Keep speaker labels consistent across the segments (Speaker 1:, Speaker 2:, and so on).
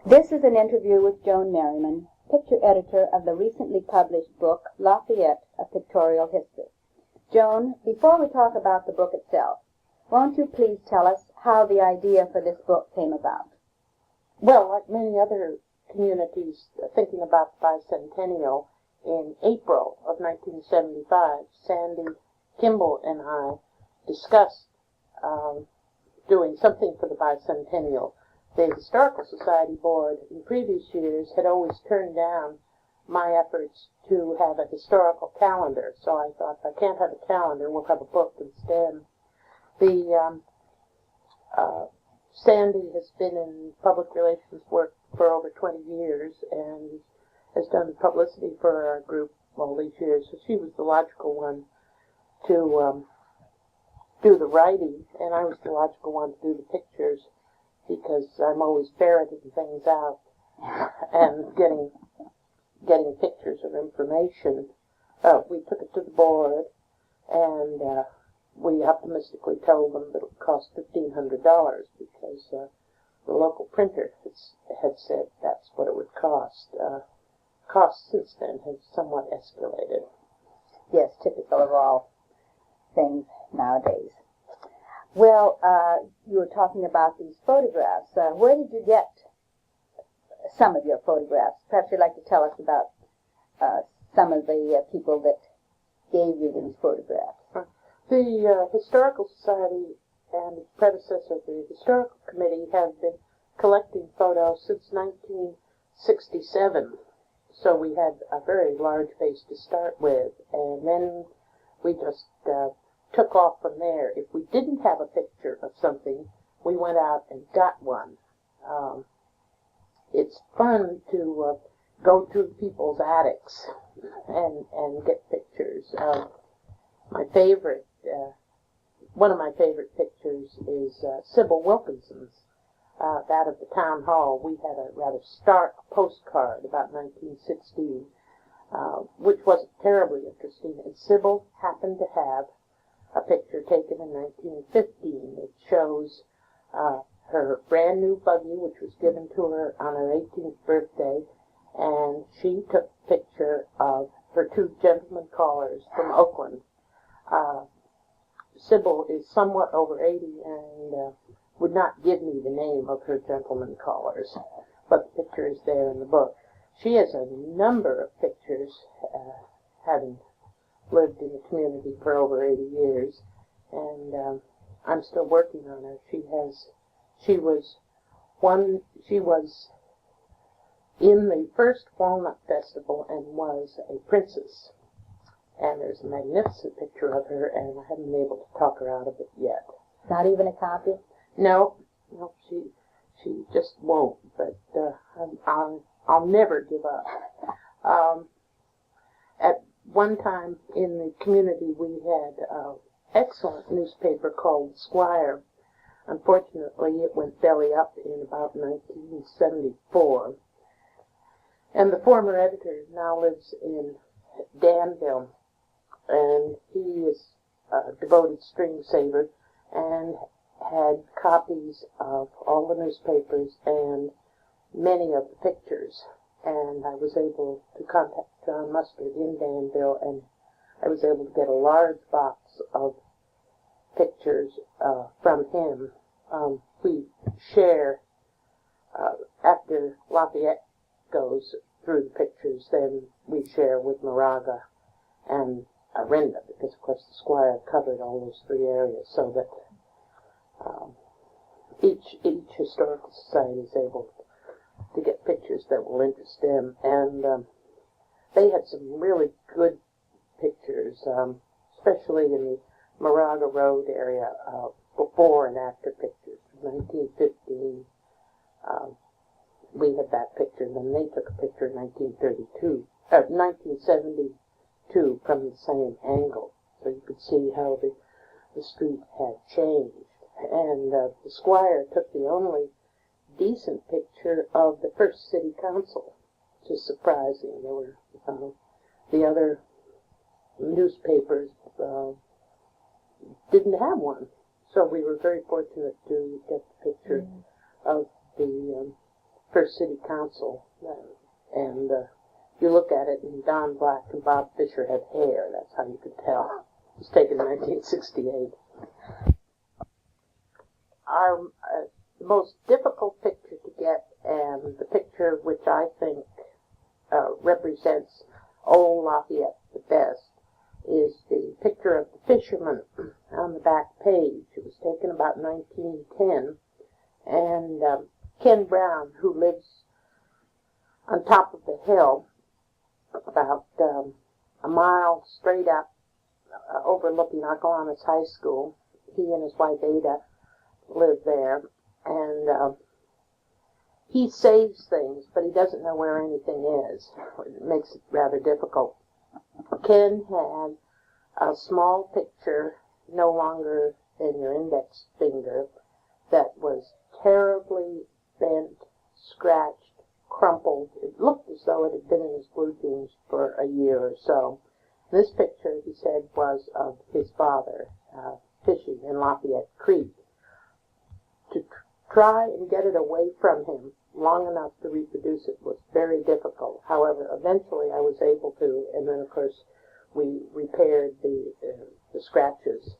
Speaker 1: This is an interview with Joan Merryman, picture editor of the recently published book, Fayette, A Pictorial History. Joan, before we talk about the book itself, won't you please tell us how the idea for this book came about?
Speaker 2: Well, like many other communities thinking about the bicentennial, in April of 1975, Sandy Kimball and I discussed doing something for the bicentennial. The Historical Society Board in previous years had always turned down my efforts to have a historical calendar, so I thought, if I can't have a calendar, we'll have a book instead. Sandy has been in public relations work for over 20 years and has done publicity for our group all these years, so she was the logical one to do the writing, and I was the logical one to do the pictures, because I'm always ferreting things out and getting pictures of information. We took it to the board, and we optimistically told them that it would cost $1,500 because the local printer had said that's what it would cost. Costs since then have somewhat escalated.
Speaker 1: Yes, typical of all things nowadays. Well, you were talking about these photographs. Where did you get some of your photographs? Perhaps you'd like to tell us about some of the people that gave you these photographs.
Speaker 2: The Historical Society and its predecessor, the Historical Committee, have been collecting photos since 1967. So we had a very large base to start with, and then we just took off from there. If we didn't have a picture of something, we went out and got one. It's fun to go through people's attics and get pictures. My favorite, one of my favorite pictures is Sybil Wilkinson's, that of the town hall. We had a rather stark postcard about 1916, which wasn't terribly interesting, and Sybil happened to have a picture taken in 1915. It shows her brand new buggy, which was given to her on her 18th birthday, and she took a picture of her two gentlemen callers from Oakland. Sybil is somewhat over 80 and would not give me the name of her gentlemen callers, but the picture is there in the book. She has a number of pictures, having lived in the community for over 80 years, and I'm still working on her. She was in the first Walnut Festival and was a princess. And there's a magnificent picture of her, and I haven't been able to talk her out of it yet.
Speaker 1: Not even a copy?
Speaker 2: No, she just won't. But I'll never give up. At one time in the community, we had an excellent newspaper called Squire. Unfortunately, it went belly up in about 1974. And the former editor now lives in Danville, and he is a devoted string saver and had copies of all the newspapers and many of the pictures. And I was able to contact John Mustard in Danville, and I was able to get a large box of pictures from him. We share, after Lafayette goes through the pictures, then we share with Moraga and Arinda, because of course the Squire covered all those three areas, so that each historical society is able to get pictures that will interest them. And they had some really good pictures, especially in the Moraga Road area, before and after pictures from 1915. We had that picture, and then they took a picture in 1972 from the same angle, so you could see how the street had changed. And the Squire took the only decent picture of the first city council, which is surprising. There were the other newspapers didn't have one, so we were very fortunate to get the picture of the first city council, and you look at it, and Don Black and Bob Fisher had hair. That's how you could tell. It was taken in 1968. Our the most difficult picture to get, and the picture which I think represents old Lafayette the best, is the picture of the fisherman on the back page. It was taken about 1910, and Ken Brown, who lives on top of the hill, about a mile straight up, overlooking Ocolonus High School. He and his wife Ada live there, and he saves things, but he doesn't know where anything is. It makes it rather difficult. Ken had a small picture, no longer than your index finger, that was terribly bent, scratched, crumpled. It looked as though it had been in his blue jeans for a year or so. This picture, he said, was of his father fishing in Lafayette Creek. To try and get it away from him long enough to reproduce it was very difficult. However, eventually I was able to, and then of course we repaired the scratches.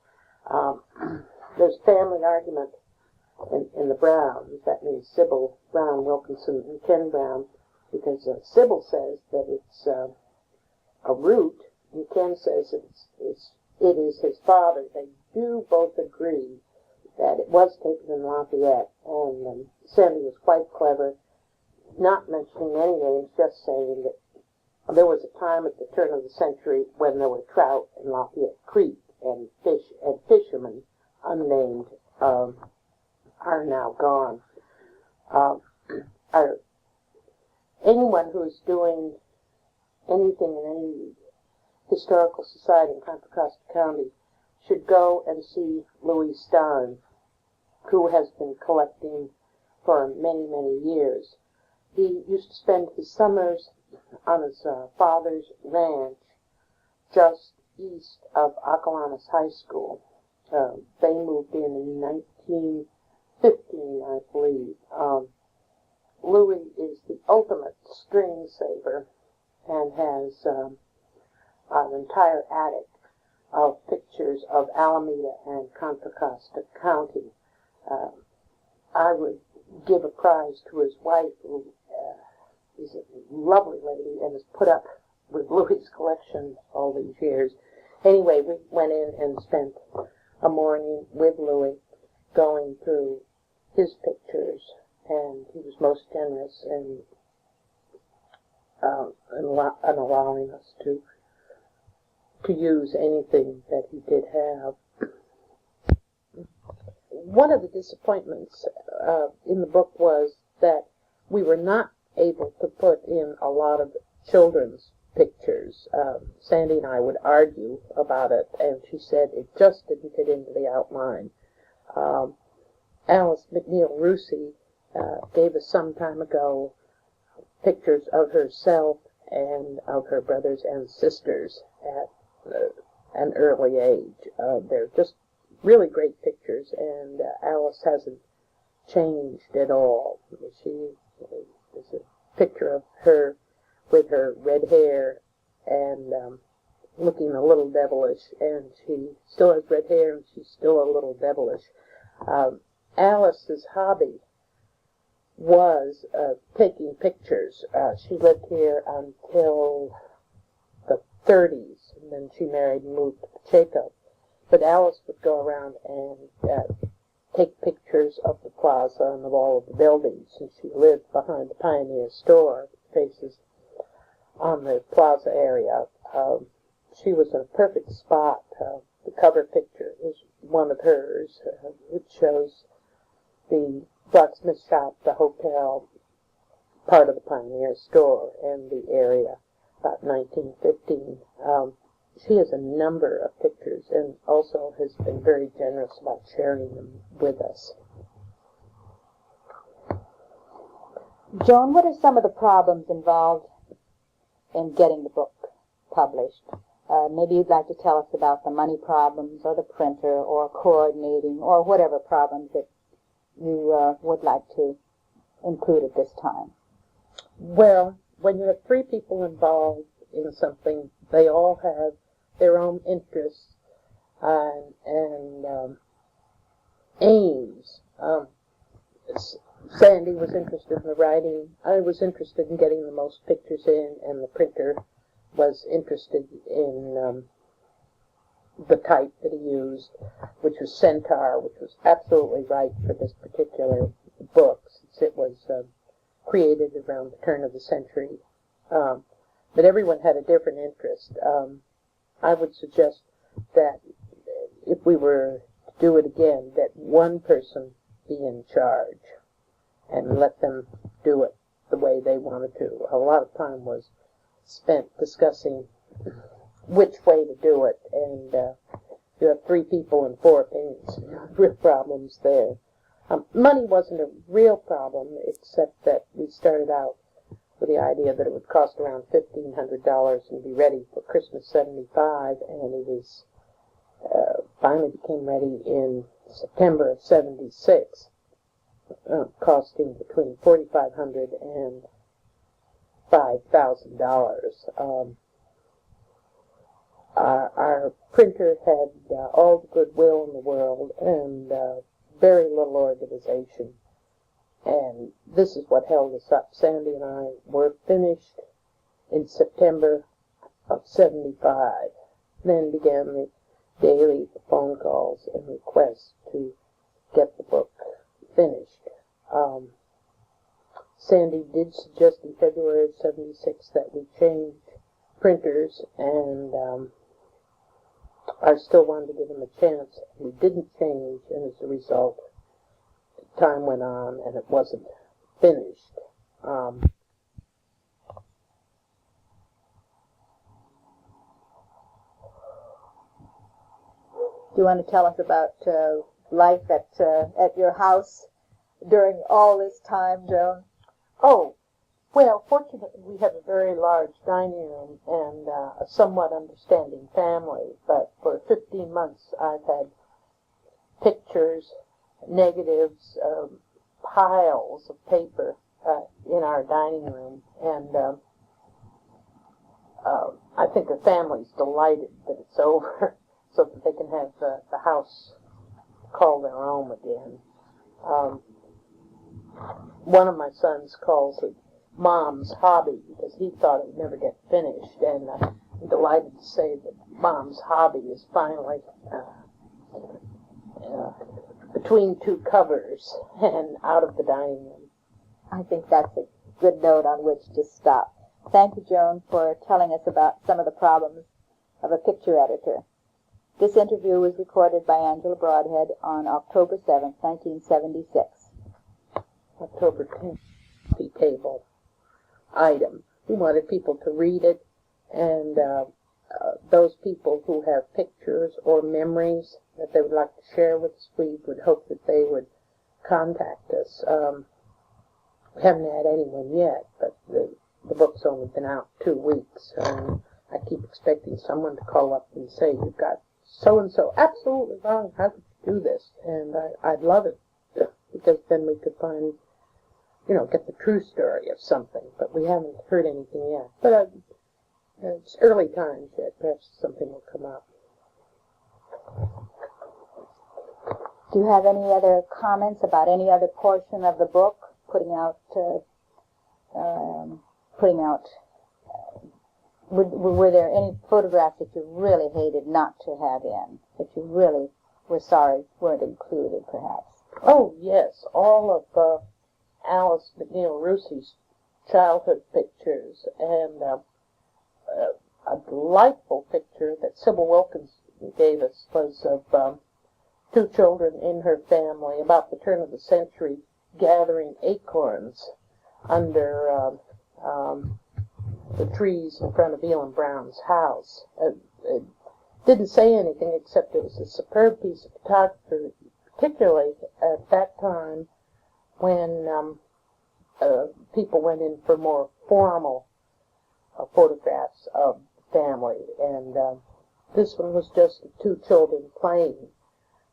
Speaker 2: There's a family argument in the Browns. That means Sybil Brown Wilkinson and Ken Brown, because Sybil says that it's a root, and Ken says it is his father. They do both agree that it was taken in Lafayette, and Sandy was quite clever, not mentioning any names, just saying that there was a time at the turn of the century when there were trout in Lafayette Creek, and fishermen, unnamed, are now gone. Anyone who's doing anything in any historical society in Contra Costa County should go and see Louis Stein, who has been collecting for many, many years. He used to spend his summers on his father's ranch just east of Ocolonus High School. They moved in 1915, I believe. Louis is the ultimate string saver and has an entire attic of pictures of Alameda and Contra Costa County. I would give a prize to his wife, who is a lovely lady and has put up with Louis' collection all these years. Anyway, we went in and spent a morning with Louis going through his pictures, and he was most generous in allowing us to use anything that he did have. One of the disappointments in the book was that we were not able to put in a lot of children's pictures. Sandy and I would argue about it, and she said it just didn't fit into the outline. Alice McNeil Rusi gave us some time ago pictures of herself and of her brothers and sisters at an early age. They're just really great pictures, and Alice hasn't changed at all. There's a picture of her with her red hair and looking a little devilish, and she still has red hair and she's still a little devilish. Alice's hobby was taking pictures. She lived here until the 30s, and then she married and moved to Pacheco. But Alice would go around and take pictures of the plaza and of all of the buildings, and she lived behind the Pioneer store, faces on the plaza area. She was in a perfect spot. The cover picture is one of hers. It shows the blacksmith shop, the hotel, part of the Pioneer store, and the area, about 1915. She has a number of pictures and also has been very generous about sharing them with us.
Speaker 1: Joan, what are some of the problems involved in getting the book published? Maybe you'd like to tell us about the money problems or the printer or coordinating or whatever problems that you would like to include at this time?
Speaker 2: Well, when you have three people involved in something, they all have their own interests and aims. Sandy was interested in the writing. I was interested in getting the most pictures in, and the printer was interested in the type that he used, which was Centaur, which was absolutely right for this particular book, since it was created around the turn of the century. But everyone had a different interest. I would suggest that if we were to do it again, that one person be in charge and let them do it the way they wanted to. A lot of time was spent discussing which way to do it, and you have three people and four opinions. Real problems there. Money wasn't a real problem, except that we started out with the idea that it would cost around $1,500 and be ready for Christmas '75, and it was finally became ready in September of '76, costing between $4,500 and $5,000. Our printer had all the goodwill in the world and very little organization. And this is what held us up. Sandy and I were finished in September of '75. Then began the daily phone calls and requests to get the book finished. Sandy did suggest in February of '76 that we change printers, and I still wanted to give him a chance. We didn't change, and as a result, time went on and it wasn't finished.
Speaker 1: Do you want to tell us about life at your house during all this time, Joan?
Speaker 2: Oh, well, fortunately we have a very large dining room and a somewhat understanding family, but for 15 months I've had pictures, negatives, piles of paper in our dining room, and I think the family's delighted that it's over so that they can have the house called their own again. One of my sons calls it Mom's hobby because he thought it would never get finished, and I'm delighted to say that Mom's hobby is finally between two covers and out of the dining room.
Speaker 1: I think that's a good note on which to stop. Thank you, Joan, for telling us about some of the problems of a picture editor. This interview was recorded by Angela Broadhead on October 7th, 1976.
Speaker 2: October 10th, the table item. We wanted people to read it, and those people who have pictures or memories that they would like to share with us, we would hope that they would contact us. We haven't had anyone yet, but the book's only been out 2 weeks, and I keep expecting someone to call up and say, "You've got so-and-so absolutely wrong. How could you do this?" And I'd love it, because then we could find, get the true story of something. But we haven't heard anything yet. But it's early times yet. Perhaps something will come up.
Speaker 1: Do you have any other comments about any other portion of the book? Were there any photographs that you really hated not to have in, that you really were sorry weren't included, perhaps?
Speaker 2: Oh, yes. All of Alice McNeil Rucy's childhood pictures, and a delightful picture that Sybil Wilkins gave us was of two children in her family about the turn of the century gathering acorns under the trees in front of Elam Brown's house. It didn't say anything except it was a superb piece of photography, particularly at that time when people went in for more formal photographs of the family, and this one was just the two children playing.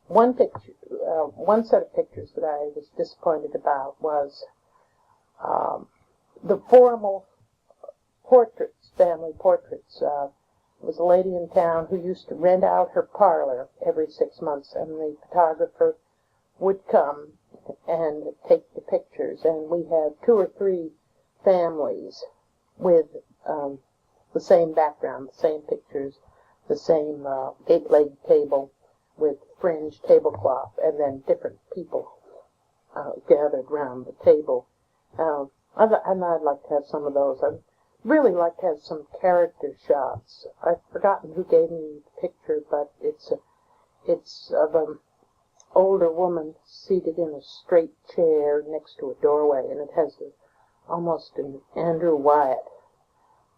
Speaker 2: One set of pictures that I was disappointed about was The formal portraits, family portraits. There was a lady in town who used to rent out her parlor every 6 months, and the photographer would come and take the pictures. And we have 2 or 3 families with the same background, the same pictures, the same 8-legged table with fringed tablecloth, and then different people gathered round the table. And I'd like to have some of those. I'd really like to have some character shots. I've forgotten who gave me the picture, but it's of an older woman seated in a straight chair next to a doorway, and it has almost an Andrew Wyatt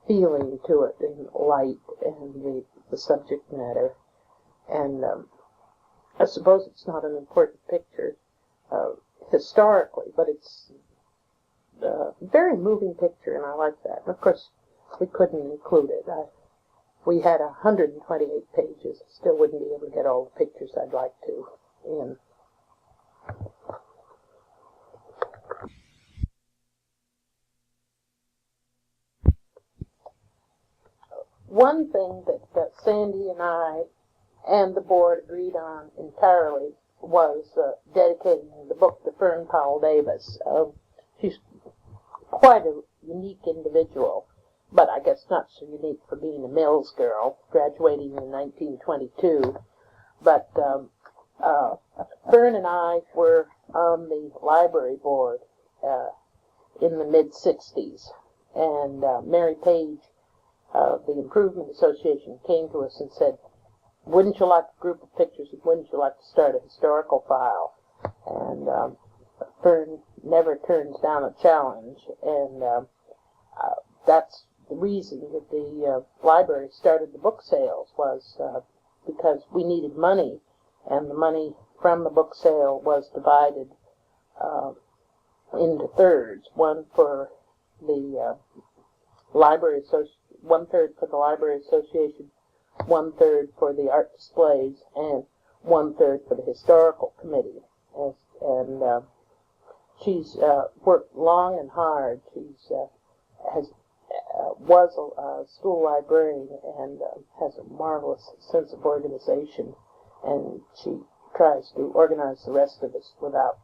Speaker 2: feeling to it in light and the subject matter. And I suppose it's not an important picture historically, but it's a very moving picture, and I like that. And of course, we couldn't include it. We had 128 pages. I still wouldn't be able to get all the pictures I'd like to in. One thing that Sandy and I and the board agreed on entirely was dedicating the book to Fern Powell Davis. She's quite a unique individual, but I guess not so unique for being a Mills girl, graduating in 1922. But Fern and I were on the library board in the mid-'60s, and Mary Page of the Improvement Association came to us and said, "Wouldn't you like a group of pictures, and wouldn't you like to start a historical file?" And Fern never turns down a challenge, and that's the reason that the library started the book sales, was because we needed money, and the money from the book sale was divided into thirds, one for the library association, 1/3 for the library association, 1/3 for the art displays, and 1/3 for the historical committee. And she's worked long and hard. She's was a school librarian and has a marvelous sense of organization, and she tries to organize the rest of us without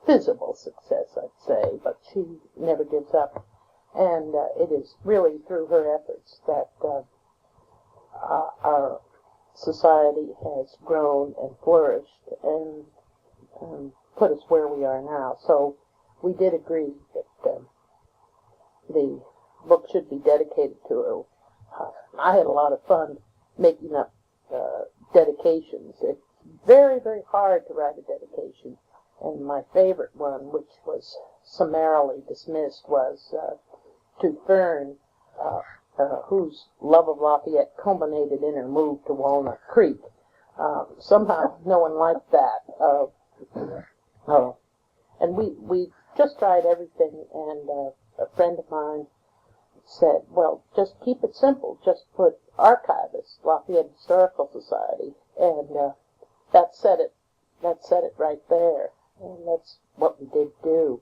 Speaker 2: visible success, I'd say, but she never gives up. And it is really through her efforts that our society has grown and flourished and put us where we are now. So we did agree that the book should be dedicated to her. I had a lot of fun making up dedications. It's very, very hard to write a dedication. And my favorite one, which was summarily dismissed, was to Fern, whose love of Lafayette culminated in her move to Walnut Creek. Somehow no one liked that. And we just tried everything, and a friend of mine said, well, just keep it simple. Just put Archivist, Lafayette Historical Society, and that said it right there. And that's what we did do.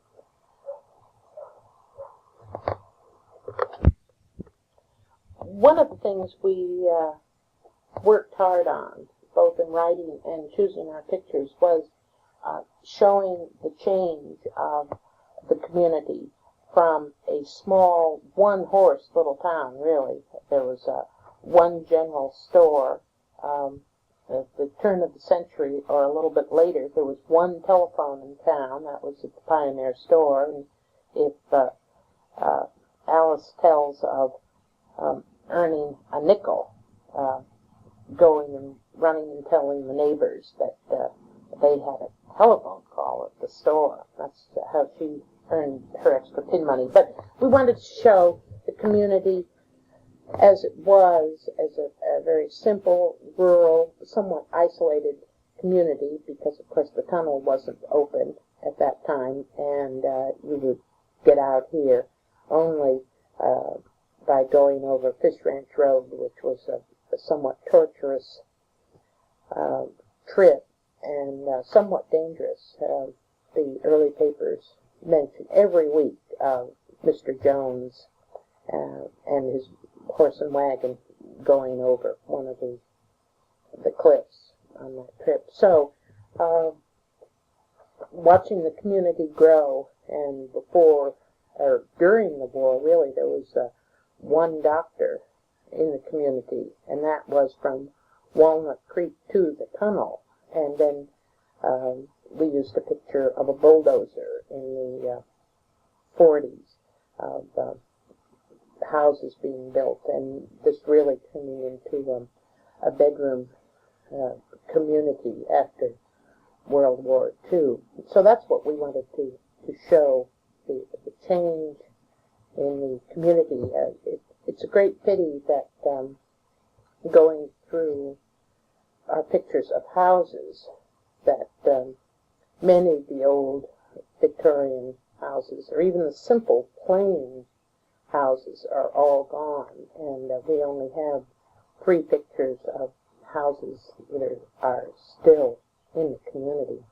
Speaker 2: One of the things we worked hard on, both in writing and choosing our pictures, was showing the change of the community from a small, one-horse little town, really. There was one general store. At the turn of the century, or a little bit later, there was one telephone in town. That was at the Pioneer Store. And if Alice tells of earning a nickel, going and running and telling the neighbors that they had a telephone call at the store. That's how she earned her extra pin money. But we wanted to show the community as it was, as a very simple, rural, somewhat isolated community, because of course the tunnel wasn't open at that time, and you would get out here only by going over Fish Ranch Road, which was a somewhat torturous trip and somewhat dangerous. The early papers mention every week of Mr. Jones and his horse and wagon going over one of the cliffs on that trip. So, watching the community grow, and before or during the war, really, there was one doctor in the community, and that was from Walnut Creek to the tunnel. And then we used a picture of a bulldozer in the 40s of houses being built, and this really turning into a bedroom community after World War II. So that's what we wanted to show, the change in the community. It's a great pity that going through our pictures of houses, that many of the old Victorian houses, or even the simple plain houses, are all gone, and we only have 3 pictures of houses that are still in the community.